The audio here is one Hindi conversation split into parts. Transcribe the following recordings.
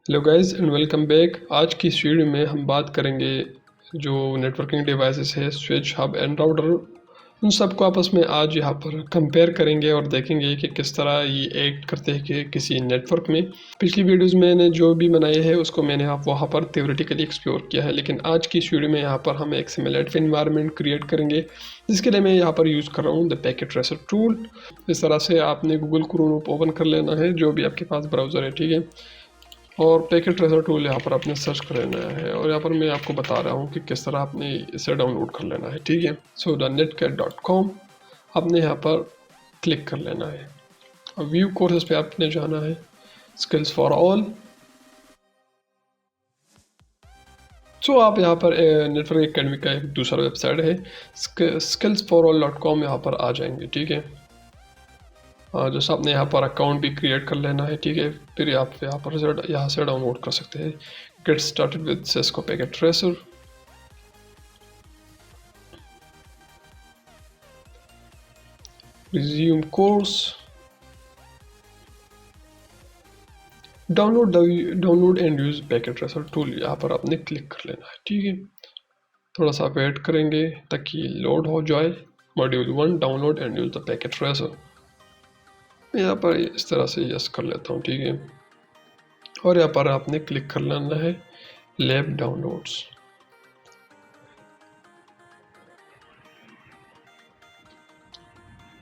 Hello guys and welcome back. आज की इस वीडियो में हम बात करेंगे जो नेटवर्किंग डिवाइसेस है, स्विच, हब एंड राउटर, उन सबको आपस में आज यहाँ पर कंपेयर करेंगे और देखेंगे कि किस तरह ये एक्ट करते हैं कि किसी नेटवर्क में। पिछली वीडियोस में मैंने जो भी बनाए हैं उसको मैंने आप वहाँ पर थ्योरेटिकली एक्सप्लोर किया है, लेकिन आज की इस वीडियो में यहाँ पर हम एक सिमुलेटिव इन्वायरमेंट क्रिएट करेंगे, जिसके लिए मैं यहाँ पर यूज़ कर रहा हूँ द पैकेट ट्रेसर टूल। इस तरह से आपने गूगल क्रोम ओपन कर लेना है, जो भी आपके पास ब्राउज़र है, ठीक है। और पैकेट ट्रेसर टूल यहाँ पर आपने सर्च कर लेना है और यहाँ पर मैं आपको बता रहा हूँ कि किस तरह आपने इसे डाउनलोड कर लेना है, ठीक है। सो द netcat.com आपने यहाँ पर क्लिक कर लेना है और व्यू कोर्सेज पे आपने जाना है, स्किल्स फॉर ऑल। सो आप यहाँ पर नेटवर्क एकेडमी का एक दूसरा वेबसाइट है skillsforall.com, यहाँ पर आ जाएंगे, ठीक है। जैसे आपने यहाँ पर अकाउंट भी क्रिएट कर लेना है, ठीक है। फिर आप यहाँ पर यहाँ से डाउनलोड कर सकते हैं get started with Cisco packet tracer. Resume course, download and use packet tracer tool, यहाँ पर आपने क्लिक कर लेना है, ठीक है। थोड़ा सा वेट करेंगे ताकि लोड हो जाए। Module 1 download and use the packet tracer, यहाँ पर इस तरह से यस कर लेता हूँ, ठीक है। और यहाँ पर आपने क्लिक कर लेना है lab downloads.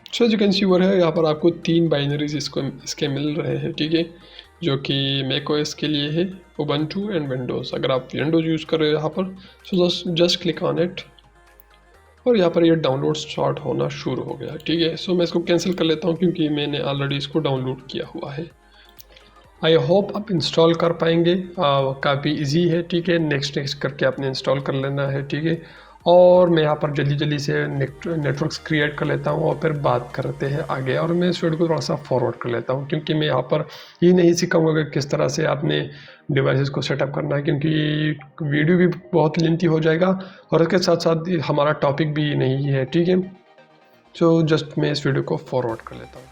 So as you can see over है, यहाँ पर आपको 3 बाइनरीज इसके मिल रहे हैं, ठीक है, जो कि मैक ओएस के लिए है, उबंटू एंड विंडोज़। अगर आप विंडोज़ यूज़ कर रहे हो यहाँ पर, so just click on it और यहाँ पर ये डाउनलोड स्टार्ट होना शुरू हो गया, ठीक है। सो मैं इसको कैंसिल कर लेता हूँ क्योंकि मैंने ऑलरेडी इसको डाउनलोड किया हुआ है। आई होप आप इंस्टॉल कर पाएंगे, काफ़ी इजी है, ठीक है। नेक्स्ट करके आपने इंस्टॉल कर लेना है, ठीक है। और मैं यहाँ पर जल्दी से नेटवर्क्स क्रिएट कर लेता हूँ और फिर बात करते हैं आगे। और मैं इस वीडियो को थोड़ा सा फॉरवर्ड कर लेता हूँ क्योंकि मैं यहाँ पर ये नहीं सिखाऊंगा कि किस तरह से आपने डिवाइसेस को सेटअप करना है, क्योंकि वीडियो भी बहुत लेंथी हो जाएगा और इसके साथ साथ हमारा टॉपिक भी नहीं है, ठीक है। सो जस्ट मैं इस वीडियो को फॉरवर्ड कर लेता हूँ।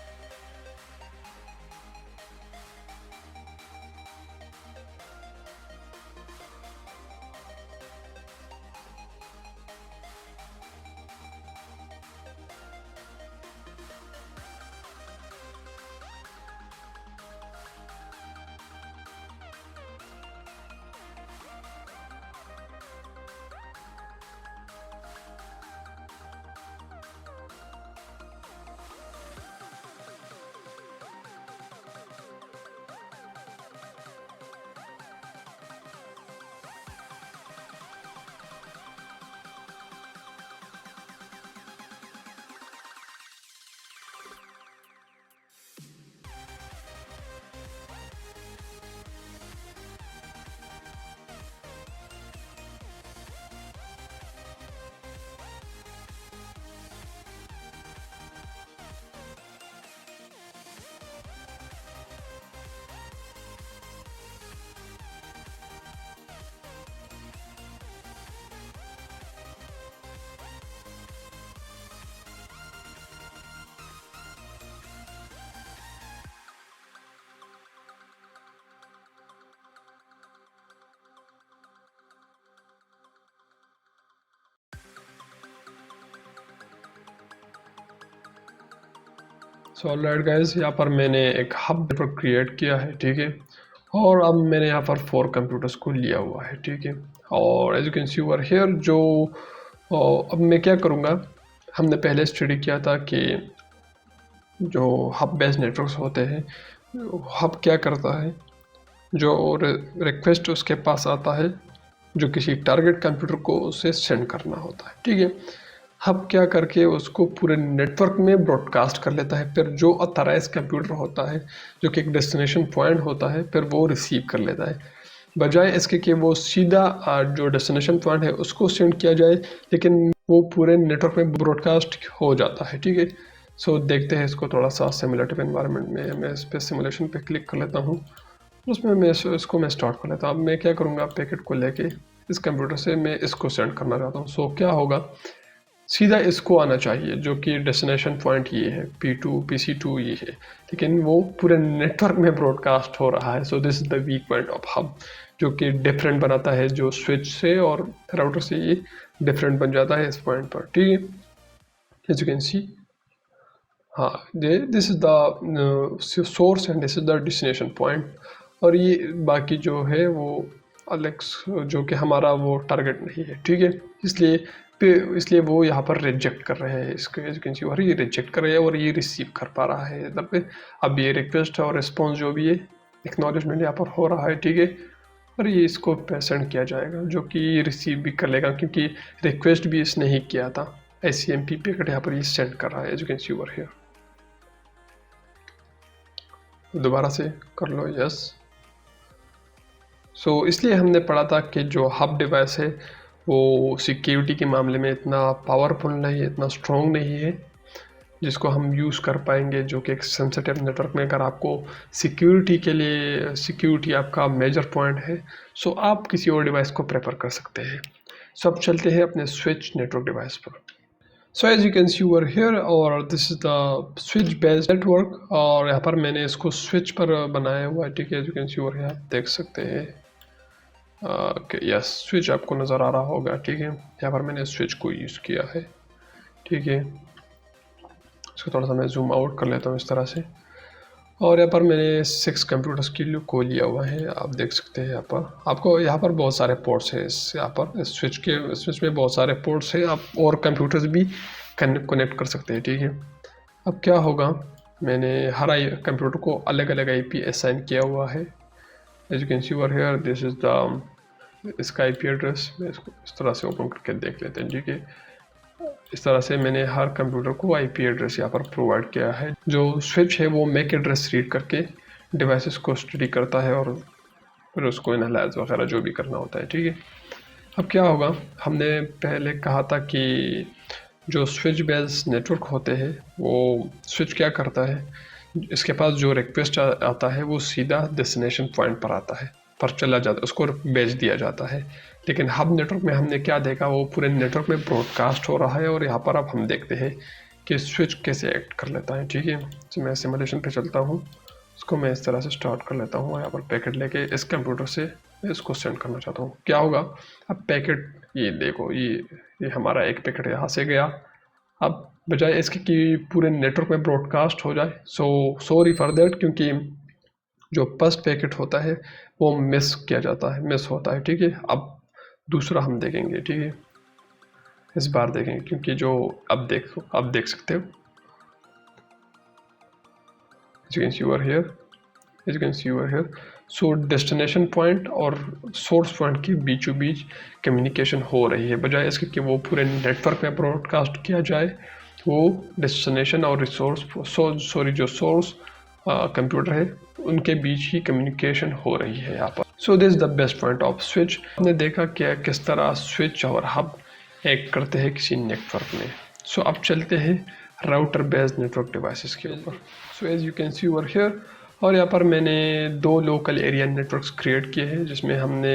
सो ऑलराइट गाइस, यहाँ पर मैंने एक हब पर क्रिएट किया है, ठीक है। और अब मैंने यहाँ पर 4 कंप्यूटर्स को लिया हुआ है, ठीक है। और as you can see over here, जो अब मैं क्या करूँगा, हमने पहले स्टडी किया था कि जो हब बेस्ड नेटवर्क्स होते हैं, हब क्या करता है, जो रिक्वेस्ट उसके पास आता है जो किसी टारगेट कंप्यूटर को उसे सेंड करना होता है, ठीक है। हब क्या करके उसको पूरे नेटवर्क में ब्रॉडकास्ट कर लेता है, फिर जो ऑथराइज कंप्यूटर होता है जो कि एक डेस्टिनेशन पॉइंट होता है, फिर वो रिसीव कर लेता है, बजाय इसके कि वो सीधा जो डेस्टिनेशन पॉइंट है उसको सेंड किया जाए, लेकिन वो पूरे नेटवर्क में ब्रॉडकास्ट हो जाता है, ठीक है। सो देखते हैं इसको थोड़ा सा सिमुलेटिव एनवायरनमेंट में। मैं इस पर सिमुलेशन पे क्लिक कर लेता हूँ, उसमें मैं इसको मैं स्टार्ट कर लेता हूँ। अब मैं क्या करूँगा, पैकेट को लेके इस कंप्यूटर से मैं इसको सेंड करना चाहता हूँ। सो क्या होगा, सीधा इसको आना चाहिए, जो कि डेस्टिनेशन पॉइंट ये है, P2 PC2 ये है, लेकिन वो पूरे नेटवर्क में ब्रॉडकास्ट हो रहा है। So this is the weak point of hub, जो कि डिफरेंट बनाता है, जो स्विच से और राउटर से ये डिफरेंट बन जाता है इस पॉइंट पर, ठीक है। एज यू कैन सी, हाँ, this is the source and this is the destination point, और ये बाकी जो है वो अलग, जो कि हमारा वो टारगेट नहीं है, ठीक है। इसलिए वो यहाँ पर रिजेक्ट कर रहे हैं इसको, एज यू कैन सी, और ये रिजेक्ट कर रहे हैं और ये रिसीव कर पा रहा है इधर पे। अब ये रिक्वेस्ट और रिस्पॉन्स जो भी है, एक्नॉलेजमेंट यहाँ पर हो रहा है, ठीक है। और ये इसको सेंड किया जाएगा, जो कि रिसीव भी कर लेगा, क्योंकि रिक्वेस्ट भी इसने ही किया था। SCMP पैकेट यहाँ पर ये सेंड कर रहा है, as you can see over here. दोबारा से कर लो, यस। सो इसलिए हमने पढ़ा था कि जो हब डिवाइस है वो सिक्योरिटी के मामले में इतना पावरफुल नहीं है, इतना स्ट्रॉन्ग नहीं है जिसको हम यूज़ कर पाएंगे, जो कि एक सेंसिटिव नेटवर्क में अगर आपको सिक्योरिटी के लिए, सिक्योरिटी आपका मेजर पॉइंट है, सो आप किसी और डिवाइस को प्रेफर कर सकते हैं। सो अब चलते हैं अपने स्विच नेटवर्क डिवाइस पर। So as you can see over here, और this is the switch based network, और यहाँ पर मैंने इसको स्विच पर बनाया हुआ है, ठीक है। As you can see over here, आप देख सकते हैं यस, स्विच आपको नज़र आ रहा होगा, ठीक है। यहाँ पर मैंने स्विच को यूज़ किया है, ठीक है। इसको थोड़ा सा मैं जूम आउट कर लेता हूँ इस तरह से, और यहाँ पर मैंने 6 कंप्यूटर्स को लिया हुआ है, आप देख सकते हैं। यहाँ पर आपको यहाँ पर बहुत सारे पोर्ट्स हैं, इस यहाँ पर इस स्विच में बहुत सारे पोर्ट्स हैं, आप और कंप्यूटर्स भी कनेक्ट कर सकते हैं, ठीक है। अब क्या होगा, मैंने हर कंप्यूटर को अलग अलग IP असाइन किया हुआ है, as you can see over here. This is the इसका IP एड्रेस, मैं इसको इस तरह से ओपन करके देख लेते हैं, ठीक है। इस तरह से मैंने हर कंप्यूटर को IP एड्रेस यहाँ पर प्रोवाइड किया है। जो स्विच है वो मैक एड्रेस रीड करके डिवाइसेस को स्टडी करता है और फिर उसको एनालाइज वगैरह जो भी करना होता है, ठीक है। अब क्या होगा, हमने पहले कहा था कि जो स्विच बेस्ड नेटवर्क होते हैं वो स्विच क्या करता है, इसके पास जो रिक्वेस्ट आता है वो सीधा डेस्टिनेशन पॉइंट पर आता है, पर चला जाता है, उसको भेज दिया जाता है। लेकिन हब नेटवर्क में हमने क्या देखा, वो पूरे नेटवर्क में ब्रॉडकास्ट हो रहा है, और यहाँ पर अब हम देखते हैं कि स्विच कैसे एक्ट कर लेता है, ठीक है। तो मैं सिमुलेशन पे चलता हूँ, इसको मैं इस तरह से स्टार्ट कर लेता हूँ। यहाँ पर पैकेट लेके इस कंप्यूटर से मैं इसको सेंड करना चाहता हूँ। क्या होगा, अब पैकेट, ये देखो, ये हमारा एक पैकेट यहाँ से गया। अब बजाय इसके कि पूरे नेटवर्क में ब्रॉडकास्ट हो जाए, सॉरी फॉर दैट, क्योंकि जो फर्स्ट पैकेट होता है वो मिस किया जाता है, मिस होता है, ठीक है। अब दूसरा हम देखेंगे, ठीक है, इस बार देखेंगे, क्योंकि जो अब देख सकते हो, as you can see over here, as you can see over here, so destination point और सोर्स पॉइंट के बीचों बीच कम्युनिकेशन हो रही है, बजाय इसके कि वो पूरे नेटवर्क में ब्रॉडकास्ट किया जाए, वो डेस्टिनेशन और जो सोर्स कंप्यूटर है उनके बीच ही कम्युनिकेशन हो रही है यहाँ पर। So this the best point off switch. हमने देखा कि किस तरह स्विच और हब एक्ट करते हैं किसी नेटवर्क में। सो अब चलते हैं राउटर बेस्ड नेटवर्क डिवाइसेस के ऊपर। So as you can see over here, और यहाँ पर मैंने 2 लोकल एरिया नेटवर्क्स क्रिएट किए हैं, जिसमें हमने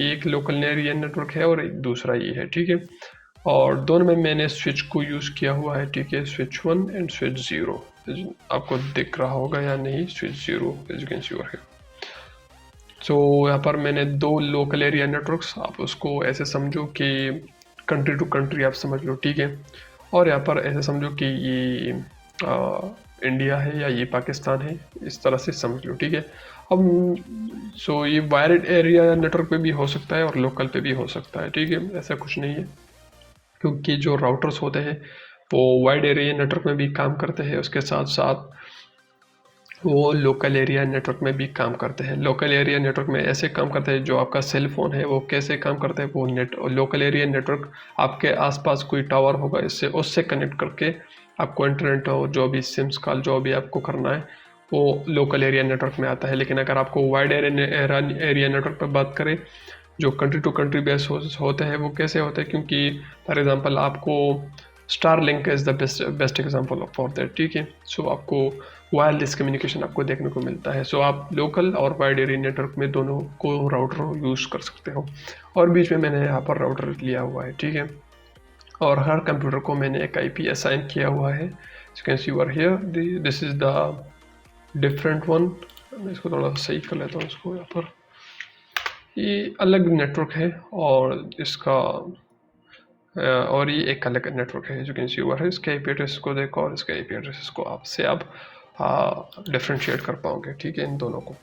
एक लोकल एरिया नेटवर्क है और एक दूसरा ये है, ठीक है। और दोनों में मैंने स्विच को यूज़ किया हुआ है, ठीक है, स्विच 1 एंड स्विच 0। आपको दिख रहा होगा या नहीं, switch 0, as you can see over here. So यहाँ पर मैंने 2 लोकल एरिया नेटवर्क्स, आप उसको ऐसे समझो कि कंट्री टू कंट्री आप समझ लो, ठीक है। और यहाँ पर ऐसे समझो कि ये इंडिया है या ये पाकिस्तान है, इस तरह से समझ लो, ठीक है। अब सो ये वायर्ड एरिया नेटवर्क पे भी हो सकता है और लोकल पे भी हो सकता है, ठीक है, ऐसा कुछ नहीं है, क्योंकि जो राउटर्स होते हैं वो वाइड एरिया नेटवर्क में भी काम करते हैं, उसके साथ साथ वो लोकल एरिया नेटवर्क में भी काम करते हैं। लोकल एरिया नेटवर्क में ऐसे काम करते हैं, जो आपका सेल फोन है वो कैसे काम करते हैं, वो लोकल एरिया नेटवर्क आपके आसपास कोई टावर होगा, इससे उससे कनेक्ट करके आपको इंटरनेट हो, जो भी सिम्स कॉल जो भी आपको करना है वो लोकल एरिया नेटवर्क में आता है। लेकिन अगर आपको वाइड एरिया नेटवर्क पर बात करें, जो कंट्री टू कंट्री बेस होते हैं, वो कैसे होते हैं, क्योंकि फॉर एग्जांपल आपको Starlink is the best example for that, ठीक है। सो आपको वायरलेस कम्युनिकेशन आपको देखने को मिलता है। सो आप लोकल और वाइड एरिया नेटवर्क में दोनों को राउटर यूज़ कर सकते हो, और बीच में मैंने यहाँ पर राउटर लिया हुआ है, ठीक है। और हर कंप्यूटर को मैंने एक IP असाइन किया हुआ है। You can see over here this is the different one. मैं इसको थोड़ा सा सही कर लेता हूँ इसको यहाँ पर। ये अलग नेटवर्क है और इसका और ये एक अलग नेटवर्क है। जो कैन सी ओवर है, इसके IP एड्रेस को देखो और इसके IP एड्रेस को आपसे आप डिफ्रेंशिएट कर पाओगे, ठीक है, इन दोनों को।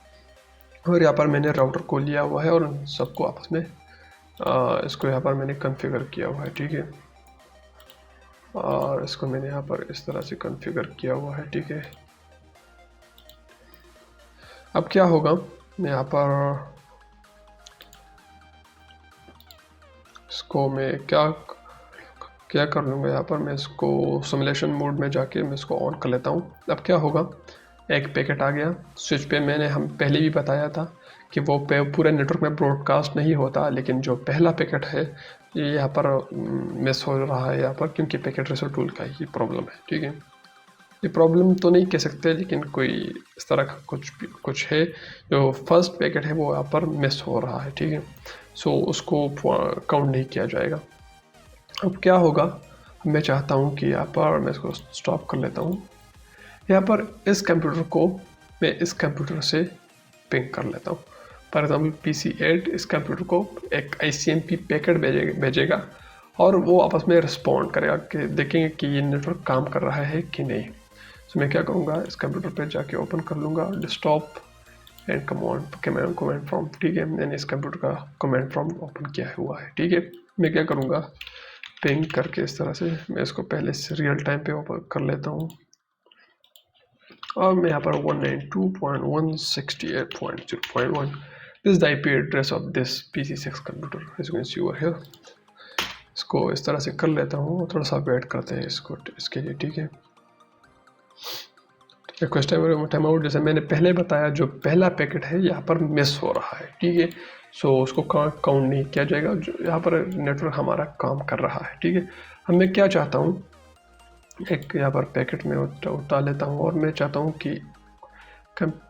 और यहाँ पर मैंने राउटर को लिया हुआ है और उन सबको आपस में इसको यहाँ पर मैंने कॉन्फ़िगर किया हुआ है, ठीक है। और इसको मैंने यहाँ पर इस तरह से कॉन्फ़िगर किया हुआ है, ठीक है। अब क्या होगा, मैं यहाँ पर इसको मैं क्या कर लूँगा, यहाँ पर मैं इसको सिमुलेशन मोड में जाके मैं इसको ऑन कर लेता हूँ। अब क्या होगा, एक पैकेट आ गया स्विच पे। मैंने हम पहले भी बताया था कि वो पूरे नेटवर्क में ब्रॉडकास्ट नहीं होता, लेकिन जो पहला पैकेट है ये यहाँ पर मिस हो रहा है यहाँ पर, क्योंकि पैकेट ट्रेसर टूल का ही प्रॉब्लम है, ठीक है। ये प्रॉब्लम तो नहीं कह सकते, लेकिन कोई इस तरह का कुछ है। जो फर्स्ट पैकेट है वो यहाँ पर मिस हो रहा है, ठीक है। सो उसको काउंट नहीं किया जाएगा। अब क्या होगा, मैं चाहता हूँ कि यहाँ पर मैं इसको स्टॉप कर लेता हूँ। यहाँ पर इस कंप्यूटर को मैं इस कंप्यूटर से पिंग कर लेता हूँ। फॉर एग्जाम्पल PC8 इस कंप्यूटर को एक ICMP पैकेट भेजेगा और वो आपस में रिस्पॉन्ड करेगा कि देखेंगे कि ये नेटवर्क काम कर रहा है कि नहीं। तो मैं क्या करूँगा, इस कंप्यूटर पे जाके ओपन कर लूँगा डेस्कटॉप एंड कमांड फ्रॉम, ठीक है। मैंने इस कंप्यूटर का कमांड फ्रॉम ओपन किया हुआ है, ठीक है। मैं क्या करूँगा, पिंग करके इस तरह से मैं इसको पहले से रियल टाइम पे ओपन कर लेता हूँ और मैं यहाँ पर 192.168.0.1 this the IP address of this PC6 computer, as you can see over here. इसको इस तरह से कर लेता हूँ, थोड़ा सा वेट करते हैं इसके लिए, ठीक है। रिक्वेस्ट टाइम आउट, जैसे मैंने पहले बताया, जो पहला पैकेट है यहाँ पर मिस हो रहा है, ठीक है। सो उसको काउंट नहीं किया जाएगा, जो यहाँ पर नेटवर्क हमारा काम कर रहा है, ठीक है। अब मैं क्या चाहता हूँ, एक यहाँ पर पैकेट में उतार लेता हूँ और मैं चाहता हूँ कि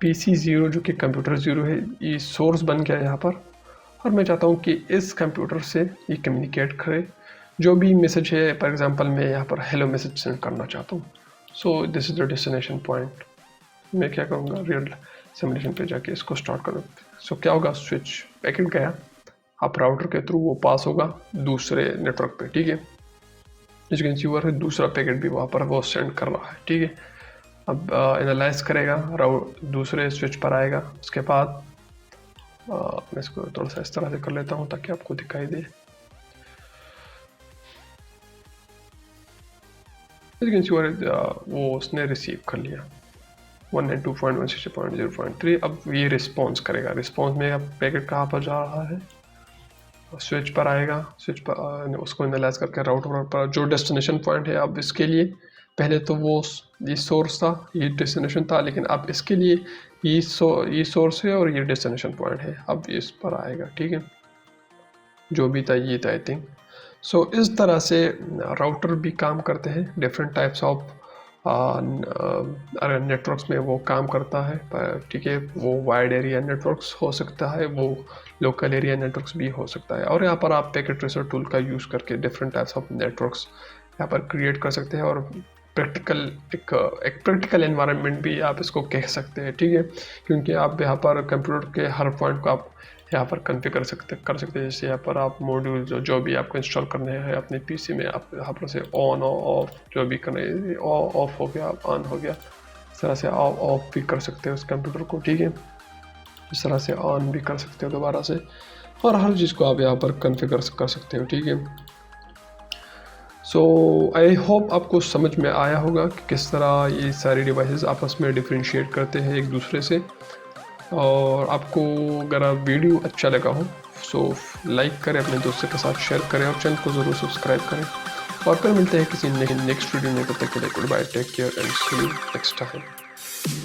PC0 जो कि कंप्यूटर 0 है, ये सोर्स बन गया यहाँ पर। और मैं चाहता हूँ कि इस कंप्यूटर से ये कम्युनिकेट करे, जो भी मैसेज है। फॉर एग्जांपल मैं यहाँ पर हेलो मैसेज सेंड करना चाहता हूँ। So this is the destination point. मैं क्या करूँगा, रियल सिमुलेशन पे जाके इसको स्टार्ट करूँ। सो क्या होगा, स्विच पैकेट गया, आप राउटर के थ्रू वो पास होगा दूसरे नेटवर्क पे, ठीक है। यू कैन सी ओवर है, दूसरा पैकेट भी वहाँ पर वो सेंड कर रहा है, ठीक है। अब एनालाइज करेगा, दूसरे स्विच पर आएगा। उसके बाद मैं इसको थोड़ा सा इस तरह से कर लेता हूँ ताकि आपको दिखाई दे। वो उसने रिसीव कर लिया 192.160.0.3। अब ये रिस्पॉन्स करेगा। रिस्पॉन्स में अब पैकेट कहाँ पर जा रहा है, स्विच पर आएगा। स्विच पर उसको एनालाइज करके राउटर पर जो डेस्टिनेशन पॉइंट है, अब इसके लिए पहले तो वो ये सोर्स था, ये डेस्टिनेशन था, लेकिन अब इसके लिए ये सोर्स है और ये डेस्टिनेशन पॉइंट है। अब इस पर आएगा, ठीक है। जो भी था ये था, आई थिंक। सो इस तरह से राउटर भी काम करते हैं। डिफरेंट टाइप्स ऑफ नेटवर्क्स में वो काम करता है, ठीक है। वो वाइड एरिया नेटवर्क्स हो सकता है, वो लोकल एरिया नेटवर्क्स भी हो सकता है। और यहाँ पर आप पैकेट ट्रेसर टूल का यूज़ करके डिफरेंट टाइप्स ऑफ नेटवर्क्स यहाँ पर क्रिएट कर सकते हैं। और प्रैक्टिकल एक प्रैक्टिकल एनवायरनमेंट भी आप इसको कह सकते हैं, ठीक है। क्योंकि आप यहाँ पर कंप्यूटर के हर पॉइंट को आप यहाँ पर कॉन्फ़िगर कर सकते हैं। जैसे यहाँ पर आप मॉड्यूल जो भी आपको इंस्टॉल करने हैं अपने PC में, आप यहाँ पर से ऑन ऑफ जो भी करने, ऑफ हो गया, ऑन हो गया, इस तरह से ऑफ भी कर सकते हैं उस कंप्यूटर को, ठीक है। इस तरह से ऑन भी कर सकते हो दोबारा से, और हर चीज़ को आप यहाँ पर कॉन्फ़िगर कर सकते हो, ठीक है। सो आई होप आपको समझ में आया होगा कि किस तरह ये सारी डिवाइसेस आपस में डिफ्रेंशिएट करते हैं एक दूसरे से। और आपको अगर वीडियो अच्छा लगा हो सो लाइक करें, अपने दोस्तों के साथ शेयर करें और चैनल को ज़रूर सब्सक्राइब करें। और फिर मिलते हैं किसी नेक्स्ट वीडियो में। तब तक के लिए good bye, take care and see you next time.